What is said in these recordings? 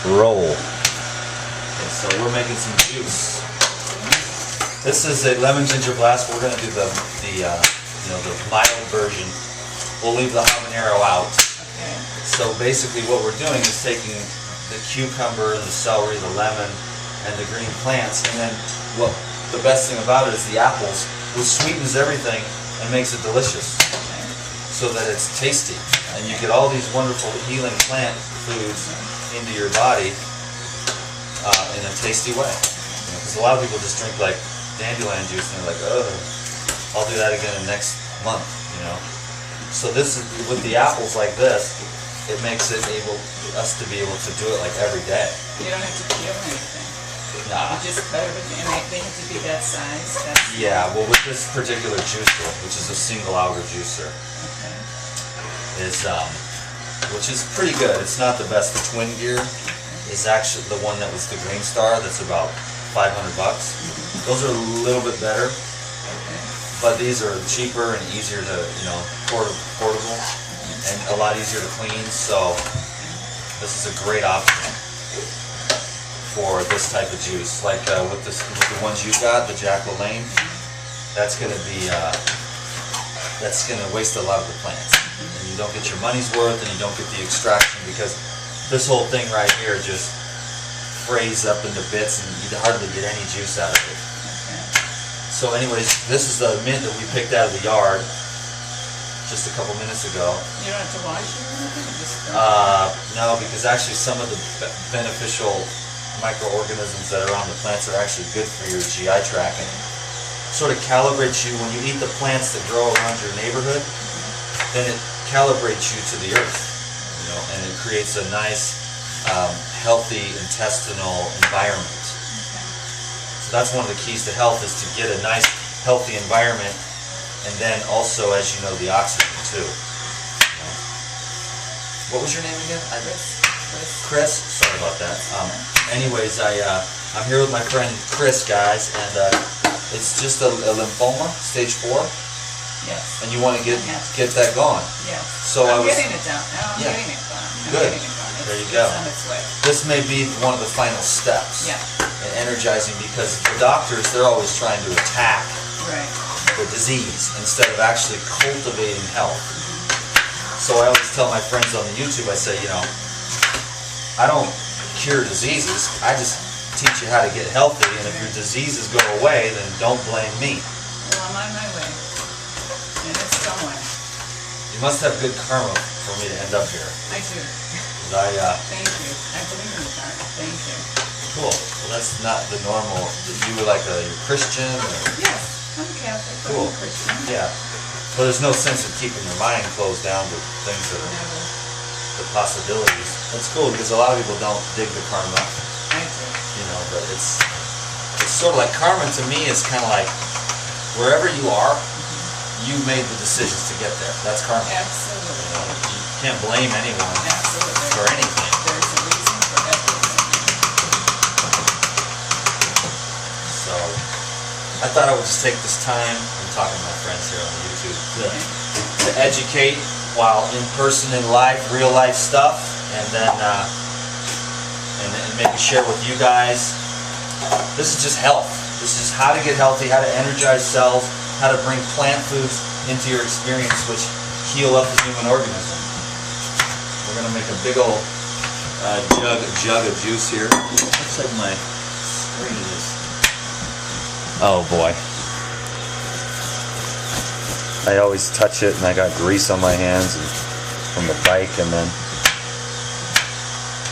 roll. Okay, so we're making some juice. This is a lemon ginger blast. We're going to do the mild version. We'll leave the habanero out. Okay. So basically what we're doing is taking the cucumber, the celery, the lemon, and the green plants, and then the best thing about it is the apples, which sweetens everything and makes it delicious, so that it's tasty, and you get all these wonderful healing plant foods into your body in a tasty way. Because a lot of people just drink like dandelion juice and they're like, oh, I'll do that again in next month, you know. So this is, with the apples like this, it makes it us to be able to do it like every day. You don't have to peel anything. Nah. You just cut everything, and they have to be that size. Yeah, well, with this particular juicer, which is a single auger juicer, which is pretty good. It's not the best. The Twin Gear is actually the one that was the Green Star. That's about $500. Those are a little bit better, but these are cheaper and easier to, portable, and a lot easier to clean. So this is a great option for this type of juice. Like with the ones you got, the Jack LaLanne, that's gonna waste a lot of the plants, and you don't get your money's worth, and you don't get the extraction, because this whole thing right here just frays up into bits, and you hardly get any juice out of it. So anyways, this is the mint that we picked out of the yard just a couple minutes ago. You don't have to wash it or anything? No, because actually some of the beneficial microorganisms that are on the plants are actually good for your GI tract, and sort of calibrates you when you eat the plants that grow around your neighborhood. Then it calibrates you to the earth, and it creates a nice, healthy intestinal environment. So that's one of the keys to health, is to get a nice, healthy environment, and then also, as you know, the oxygen too. What was your name again? Chris. Sorry about that. Anyways, I'm here with my friend Chris, guys, and it's just a lymphoma, stage 4. Yes. And you want to get that going. Yes. So I'm getting it down. I'm Yeah. getting it gone. Good. There you go. It's on its way. This may be one of the final steps. Yeah. In energizing, because the doctors, they're always trying to attack Right. the disease instead of actually cultivating health. So I always tell my friends on the YouTube, I say, I don't cure diseases, I just teach you how to get healthy, and if your diseases go away, then don't blame me. Well, I'm on my way. And it's somewhere. You must have good karma for me to end up here. I do. Thank Thank you. I believe in the karma. Thank you. Cool. Well, that's not the normal. You were like you're Christian? Or? Yes, I'm Catholic. Cool. I'm Christian. Yeah. Well, there's no sense of keeping your mind closed down to things that are the possibilities. That's cool, because a lot of people don't dig the karma. I do. But it's sort of like karma to me is kind of like wherever you are, you made the decisions to get there. That's karma. Absolutely. You can't blame anyone for anything. There's a reason for everything. So I thought I would just take this time, I'm talking to my friends here on YouTube, to educate while in person, in life, real life stuff, and then and maybe share with you guys. This is just health. This is how to get healthy, how to energize cells, how to bring plant foods into your experience, which heal up the human organism. We're going to make a big old jug of juice here. Looks like my screen is... Oh boy. I always touch it and I got grease on my hands from the bike, and then...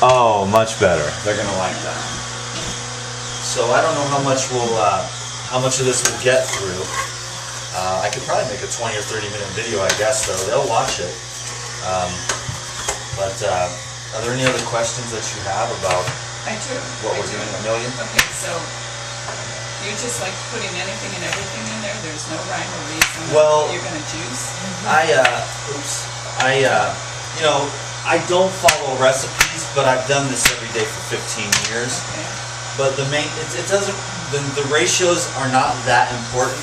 Oh, much better. They're going to like that. So I don't know how much of this we'll get through. I could probably make a 20 or 30 minute video, I guess, though. They'll watch it. But are there any other questions that you have about what we're doing? A million? Okay, so you're just like putting anything and everything in there? There's no rhyme or reason you're going to juice? I don't follow recipes, but I've done this every day for 15 years. Okay. But the ratios are not that important.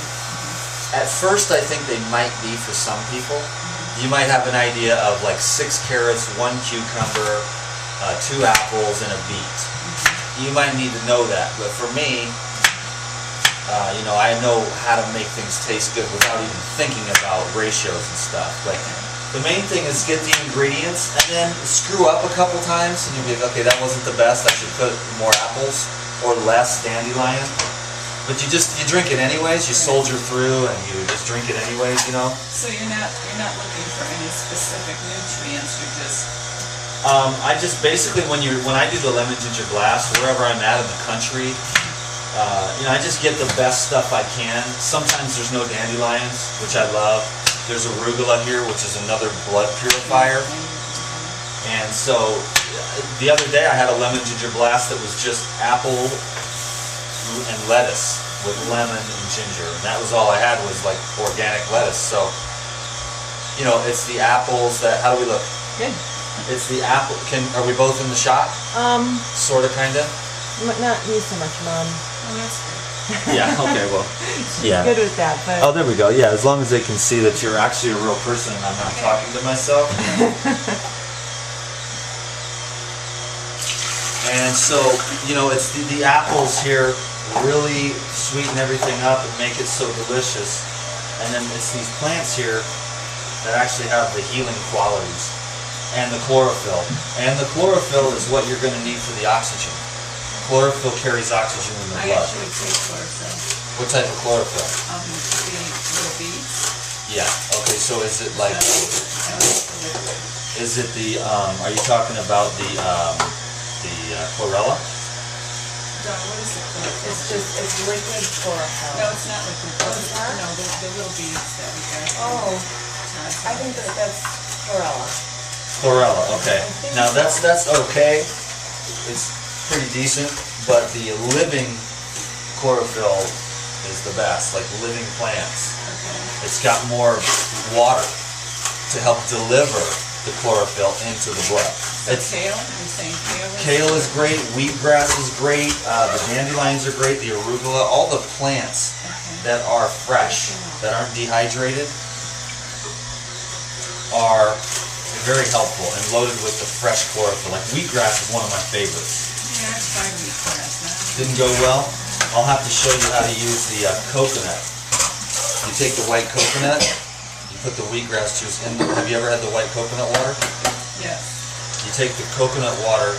At first, I think they might be for some people. You might have an idea of like 6 carrots, 1 cucumber, 2 apples, and a beet. You might need to know that, but for me, you know, I know how to make things taste good without even thinking about ratios and stuff. Like, the main thing is get the ingredients and then screw up a couple times and you'll be like, okay, that wasn't the best, I should put more apples or less dandelion. But you drink it anyways, you soldier through and you just drink it anyways, you know? So you're not looking for any specific nutrients, you're just... I just basically, when I do the lemon ginger blast, wherever I'm at in the country, you know, I just get the best stuff I can. Sometimes there's no dandelions, which I love. There's arugula here, which is another blood purifier. And so, the other day I had a lemon ginger blast that was just apple and lettuce with lemon and ginger. And that was all I had, was like organic lettuce. So, you know, it's the apples that, how do we look? Good. It's the apple, are we both in the shot? Sorta, kinda? Not me so much, Mom. Oh, that's good. Yeah, okay, well, yeah. Good with that, but... Oh, there we go, yeah, as long as they can see that you're actually a real person and I'm not talking to myself. And so, you know, it's the apples here really sweeten everything up and make it so delicious. And then it's these plants here that actually have the healing qualities. And the chlorophyll. And the chlorophyll is what you're going to need for the oxygen. Chlorophyll carries oxygen in the blood. I actually take chlorophyll. What type of chlorophyll? The little beads. Yeah, okay, so is it like... Is it the, are you talking about the chlorella? Don, what is the chlorophyll? It's liquid chlorophyll. No, it's not liquid chlorophyll. No, the little beads that we got. Oh, I think that's chlorella. Chlorella, okay. Now that's okay. It's pretty decent, but the living chlorophyll is the best, like living plants. Okay. It's got more water to help deliver the chlorophyll into the blood. So kale? You're saying kale? Kale is great, wheatgrass is great, the dandelions are great, the arugula, all the plants that are fresh, that aren't dehydrated, are very helpful and loaded with the fresh chlorophyll. Like wheatgrass is one of my favorites. Yeah, I tried wheatgrass. Didn't go well? I'll have to show you how to use the coconut. You take the white coconut, you put the wheatgrass juice in. Have you ever had the white coconut water? Yes. You take the coconut water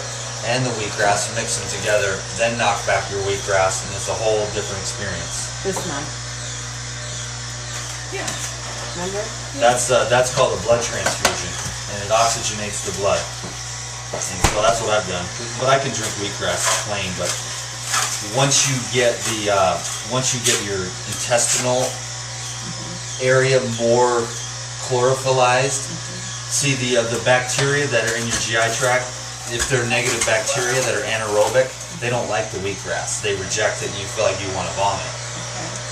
and the wheatgrass, mix them together, then knock back your wheatgrass, and it's a whole different experience. This one. Yeah. Remember? That's called a blood transfusion, and it oxygenates the blood. And so that's what I've done. But I can drink wheatgrass plain, but once you get your intestinal area more chlorophyllized, see the bacteria that are in your GI tract, if they're negative bacteria that are anaerobic, they don't like the wheatgrass. They reject it and you feel like you want to vomit.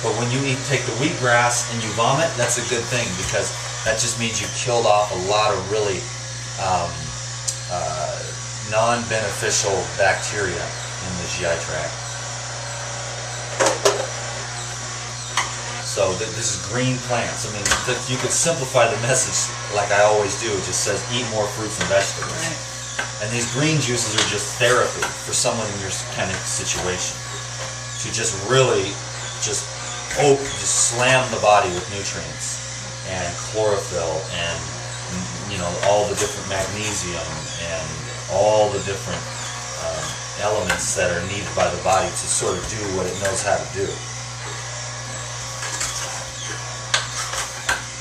But when you take the wheatgrass and you vomit, that's a good thing, because that just means you killed off a lot of really non-beneficial bacteria in the GI tract. So this is green plants. I mean, you could simplify the message like I always do. It just says eat more fruits and vegetables. Right. And these green juices are just therapy for someone in your kind of situation. To just really just slam the body with nutrients and chlorophyll and, you know, all the different magnesium and all the different elements that are needed by the body to sort of do what it knows how to do.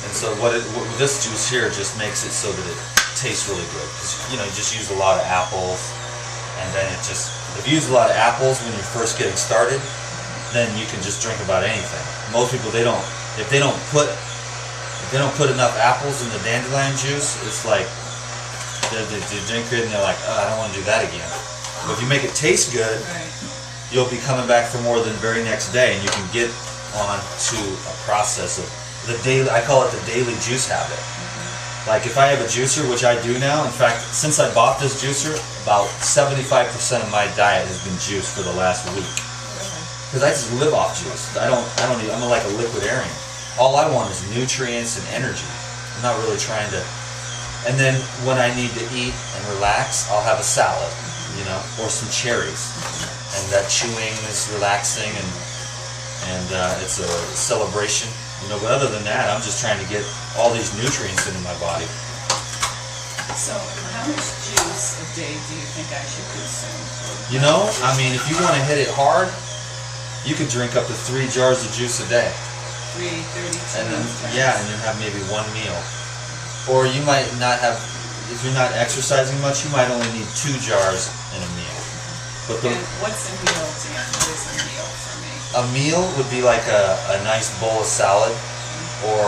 And so this juice here just makes it so that it tastes really good. Because, you know, you just use a lot of apples, and then it just, if you use a lot of apples when you're first getting started, then you can just drink about anything. Most people, if they don't put enough apples in the dandelion juice, it's like they drink it and they're like, oh, I don't want to do that again. But if you make it taste good, you'll be coming back for more than the very next day, and you can get on to a process of the daily, I call it the daily juice habit. Like if I have a juicer, which I do now, in fact, since I bought this juicer, about 75% of my diet has been juice for the last week. Because I just live off juice. I'm like a liquidarian. All I want is nutrients and energy. I'm not really trying to And then when I need to eat and relax, I'll have a salad, you know, or some cherries. And that chewing is relaxing, and it's a celebration, you know. But other than that, I'm just trying to get all these nutrients into my body. So how much juice a day do you think I should consume? You know, I mean, if you want to hit it hard, you could drink up to 3 jars of juice a day. 332 And then, yeah, and you have maybe 1 meal. Or you might not have, if you're not exercising much, you might only need 2 jars in a meal. But and what's a meal, Dan? What is a meal for me? a meal would be like a nice bowl of salad, or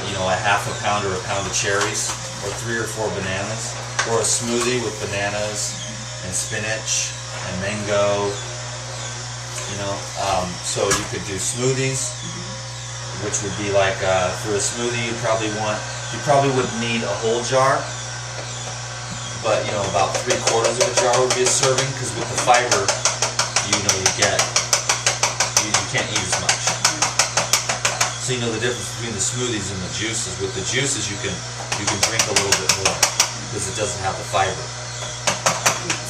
you know, a half a pound or a pound of cherries, or 3 or 4 bananas, or a smoothie with bananas and spinach and mango. You know, so you could do smoothies, which would be like for a smoothie you probably wouldn't need a whole jar, but you know, about 3/4 of a jar would be a serving, because with the fiber, you know, you can't eat as much. So you know the difference between the smoothies and the juices. With the juices, you can drink a little bit more because it doesn't have the fiber.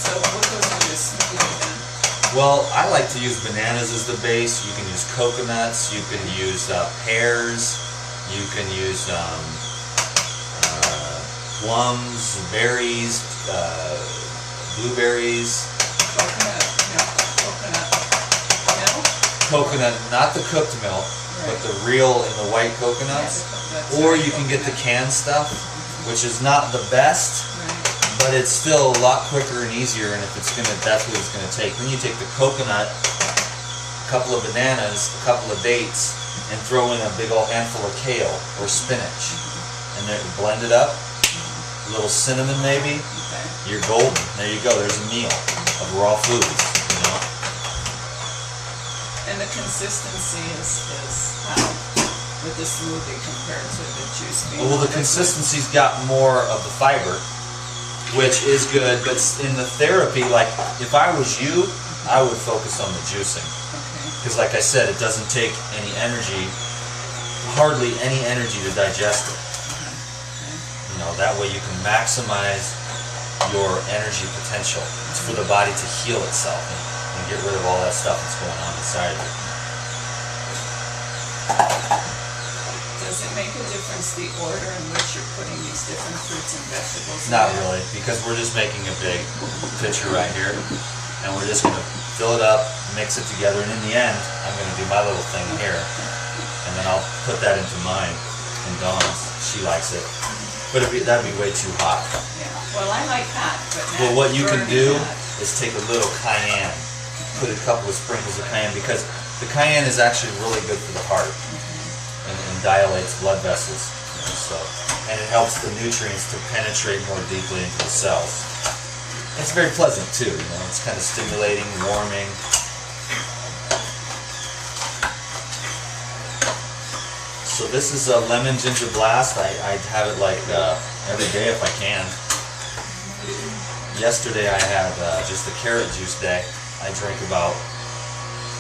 So what goes into a smoothie then? Well, I like to use bananas as the base. You can use coconuts. You can use pears. You can use plums, berries, blueberries. Coconut milk? Coconut, not the cooked milk, but the real in the white coconuts. Or you can get the canned stuff, which is not the best, but it's still a lot quicker and easier. And if that's what it's gonna take. Then you take the coconut, a couple of bananas, a couple of dates, and throw in a big old handful of kale or spinach, and then blend it up. A little cinnamon maybe. You're golden. There you go. There's a meal of raw foods. You know. And the consistency is how with the smoothie compared to the juice being. Well, the consistency's got more of the fiber, which is good. But in the therapy, like if I was you, I would focus on the juicing, because, like I said, it doesn't take any energy, hardly any energy to digest it. You know, that way you can maximize your energy potential. It's for the body to heal itself and get rid of all that stuff that's going on inside of it. Does it make a difference the order in which you're putting these different fruits and vegetables in? Not really, because we're just making a big pitcher right here, and we're just going to fill it up, mix it together, and in the end, I'm going to do my little thing here, and then I'll put that into mine and Dawn's. She likes it. But that'd be way too hot. Yeah. Well, I like hot, but not Well, what you can do hot. is take a little cayenne, put a couple of sprinkles of cayenne, because the cayenne is actually really good for the heart and dilates blood vessels. And it helps the nutrients to penetrate more deeply into the cells. It's very pleasant too. You know, it's kind of stimulating, warming. So this is a lemon ginger blast. I have it like every day if I can. Yesterday I had just a carrot juice day. I drank about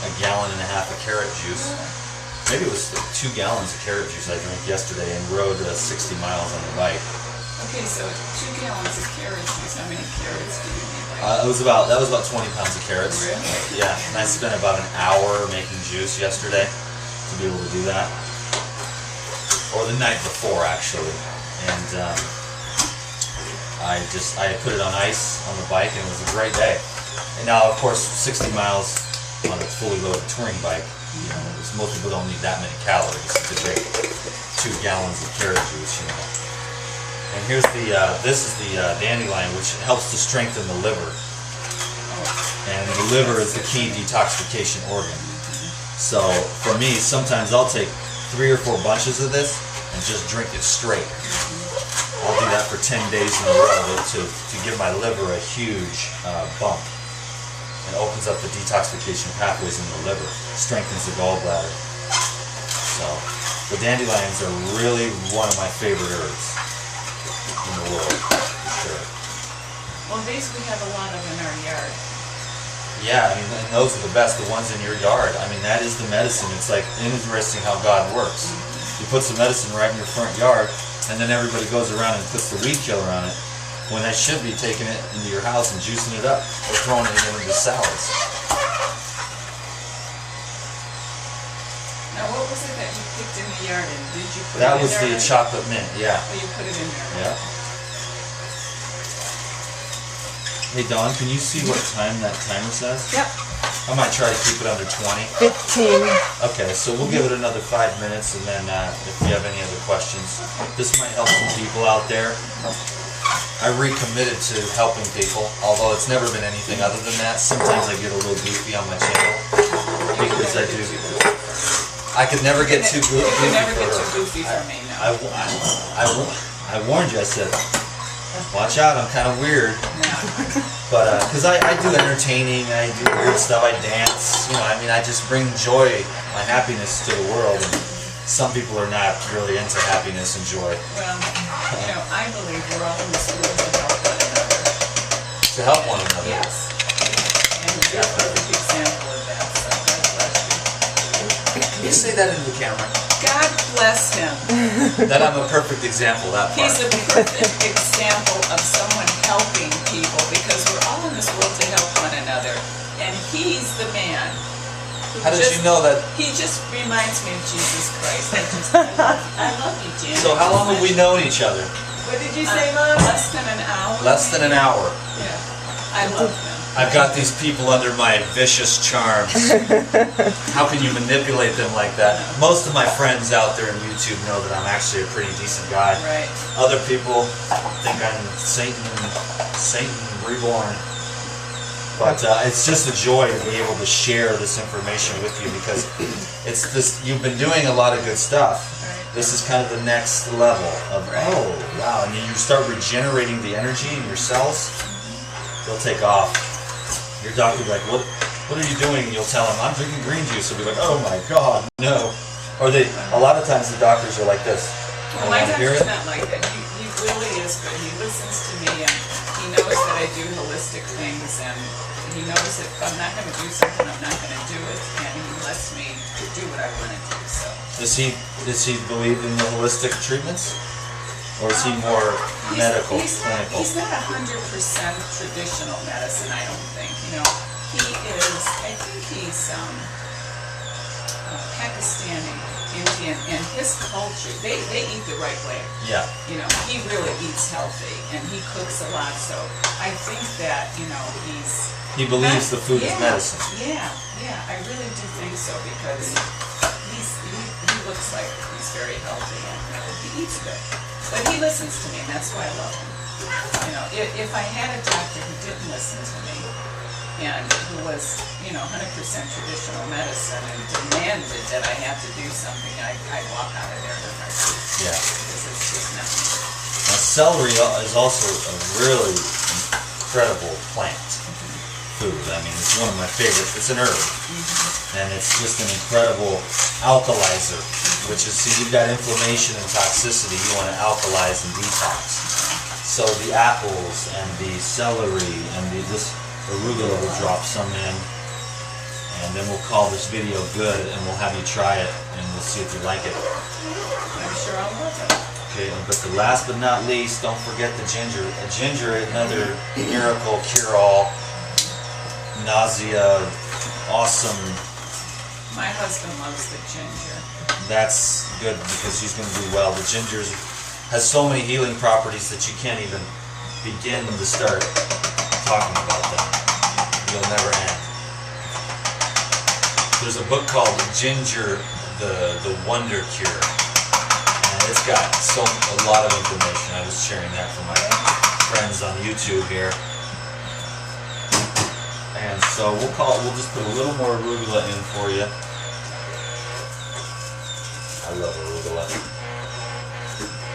1.5 gallons of carrot juice. Maybe it was 2 gallons of carrot juice I drank yesterday, and rode 60 miles on the bike. Okay, so 2 gallons of carrot juice. How many carrots do you need? That was about 20 pounds of carrots. Really? Yeah, and I spent about an hour making juice yesterday to be able to do that. Or the night before, actually. And I put it on ice on the bike, and it was a great day. And now, of course, 60 miles on a fully loaded touring bike, you know, most people don't need that many calories to drink 2 gallons of carrot juice, you know. And here's this is the dandelion, which helps to strengthen the liver. And the liver is the key detoxification organ. So for me, sometimes I'll take 3 or 4 bunches of this and just drink it straight. I'll do that for 10 days in a row to give my liver a huge bump. It opens up the detoxification pathways in the liver, strengthens the gallbladder. So the dandelions are really one of my favorite herbs in the world, for sure. Well, these we have a lot of in our yard. Yeah, I mean, and those are the best, the ones in your yard. I mean, that is the medicine. It's like interesting how God works. He puts the medicine right in your front yard, and then everybody goes around and puts the weed killer on it, when I should be taking it into your house and juicing it up or throwing it into salads. Now, what was it that you picked in the yard, and did you put That it in was there? the chocolate mint, yeah. Oh, you put it in there. Yeah. Hey Dawn, can you see what time that timer says? Yep. I might try to keep it under 20. 15. Okay, so we'll give it another 5 minutes, and then if you have any other questions, this might help some people out there. I recommitted to helping people, although it's never been anything other than that. Sometimes I get a little goofy on my channel because I do. I could never get too goofy. You can never get too goofy for me, no. I warned you. I said, watch out. I'm kind of weird. No. But, because I do entertaining, I do weird stuff, I dance, you know, I mean, I just bring joy, my happiness to the world, and some people are not really into happiness and joy. Well, you know, I believe we're all in this world to help one another. To help one another. Yes. And you're a perfect example of that, so God bless you. Can you say that into the camera? God bless him. That I'm a perfect example, that part. He's a perfect example of someone helping people, because we're all in this world to help one another. And he's the man. How did you know that? He just reminds me of Jesus Christ. I love you, Jan. So how long have we known each other? What did you say, Mom? Less than an hour. Less than an hour. Yeah. I love him. I've got these people under my vicious charms. How can you manipulate them like that? Most of my friends out there on YouTube know that I'm actually a pretty decent guy. Right. Other people think I'm Satan reborn. But it's just a joy to be able to share this information with you, because it's this. You've been doing a lot of good stuff. This is kind of the next level of, oh wow, and you start regenerating the energy in your cells. They'll take off. Your doctor will be like, what are you doing? And you'll tell him, I'm drinking green juice. He'll be like, oh my God, no. Or a lot of times the doctors are like this. Well, my doctor's not like that. He really is good. He listens to me, and he knows that I do holistic things, and he knows if I'm not going to do something, I'm not going to do it, and he lets me do what I want to do. So. Does he believe in the holistic treatments? Or is he more medical, clinical? He's not 100% traditional medicine, I don't think. You know, he is, I think he's Pakistani, Indian, and his culture, they eat the right way. Yeah. You know, he really eats healthy, and he cooks a lot, so I think that, you know, he believes the food is medicine. Yeah, I really do think so, because he looks like he's very healthy, and he eats good. But he listens to me, and that's why I love him. You know, if I had a doctor who didn't listen to me, and who was, you know, 100% traditional medicine and demanded that I have to do something, I'd walk out of there in a heartbeat. Yeah. Because it's just not me. Now, celery is also a really incredible plant food. I mean, it's one of my favorites. It's an herb. And it's just an incredible alkalizer, which is, see, you've got inflammation and toxicity, you want to alkalize and detox. So the apples and the celery and this arugula, will drop some in, and then we'll call this video good, and we'll have you try it, and we'll see if you like it. I'm sure I'll love it. Okay, but the last but not least, don't forget the ginger. Ginger, another miracle cure-all, nausea, awesome. My husband loves the ginger. That's good, because he's going to do well. The ginger has so many healing properties that you can't even begin to start talking about them. You'll never end. There's a book called Ginger, the Wonder Cure, and it's got a lot of information. I was sharing that for my friends on YouTube here. And so we'll just put a little more arugula in for you. I love arugula.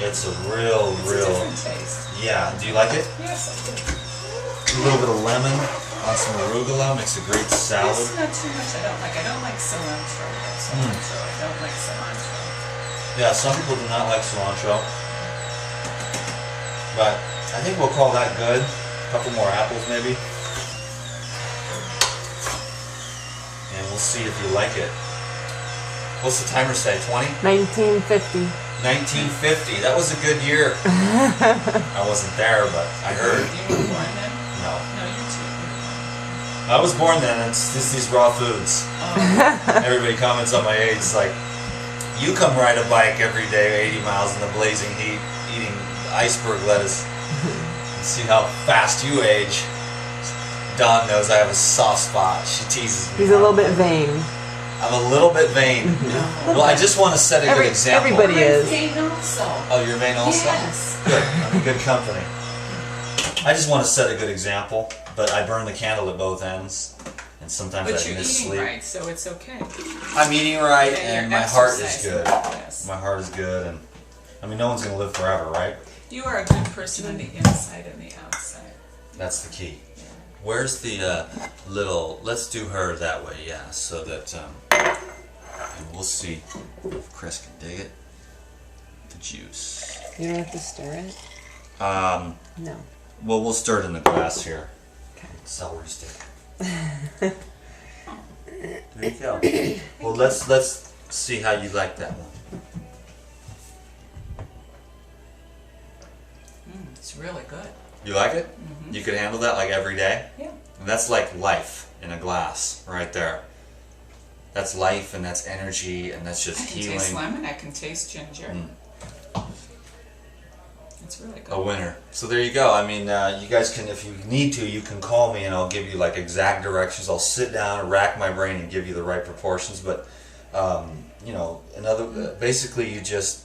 It's a real. It's a different taste. Yeah. Do you like it? Yes, I do. A little bit of lemon on some arugula makes a great salad. It's not too much. I don't like cilantro. I don't like cilantro. Yeah, some people do not like cilantro. But I think we'll call that good. A couple more apples maybe. And we'll see if you like it. What's the timer say? 20? 1950. 1950. That was a good year. I wasn't there, but I heard. You were born then? No. No, you too. I was born then. It's just these raw foods. Everybody comments on my age. It's like, you come ride a bike every day 80 miles in the blazing heat, eating iceberg lettuce. And see how fast you age. Dawn knows I have a soft spot. She teases me. He's a little bit vain. I'm a little bit vain. Well, I just want to set a good example. Everybody is. Vain also. Oh, you're vain also? Yes. Good. I'm in good company. I just want to set a good example, but I burn the candle at both ends, and sometimes But I you're miss eating sleep. right, so it's okay. I'm eating right, And and you're my heart is exercising. good. Yes. My heart is good, and I mean, no one's going to live forever, right? You are a good person on the inside and the outside. That's the key. Where's the little, let's do her that way, yeah, so that, and we'll see if Chris can dig it. The juice. You don't have to stir it? No. Well, we'll stir it in the glass here. Okay. Celery stick. There you go. Well, let's see how you like that one. It's really good. You like it? Mm-hmm. You could handle that like every day? Yeah. And that's like life in a glass right there. That's life and that's energy and that's just I can healing. taste lemon, I can taste ginger. It's really good. A winner. So there you go. I mean, you guys can, if you need to, you can call me and I'll give you like exact directions. I'll sit down and rack my brain and give you the right proportions. But, you know, basically you just,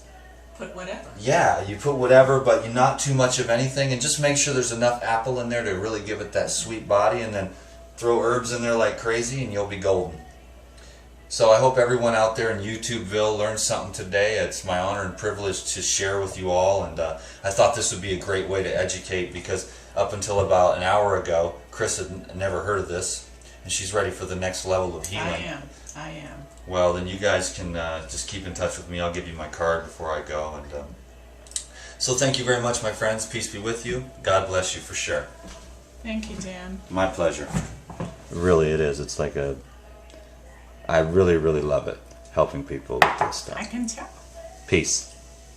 Put whatever. yeah, you put whatever, but you not too much of anything, and just make sure there's enough apple in there to really give it that sweet body, and then throw herbs in there like crazy and you'll be golden. So I hope everyone out there in YouTubeville learned something today. It's my honor and privilege to share with you all, and I thought this would be a great way to educate, because up until about an hour ago, Chris had never heard of this, and she's ready for the next level of healing. I am. Well, then you guys can just keep in touch with me. I'll give you my card before I go. And so thank you very much, my friends. Peace be with you. God bless you for sure. Thank you, Dan. My pleasure. Really, it is. It's like I really, really love it, helping people with this stuff. I can tell. Peace.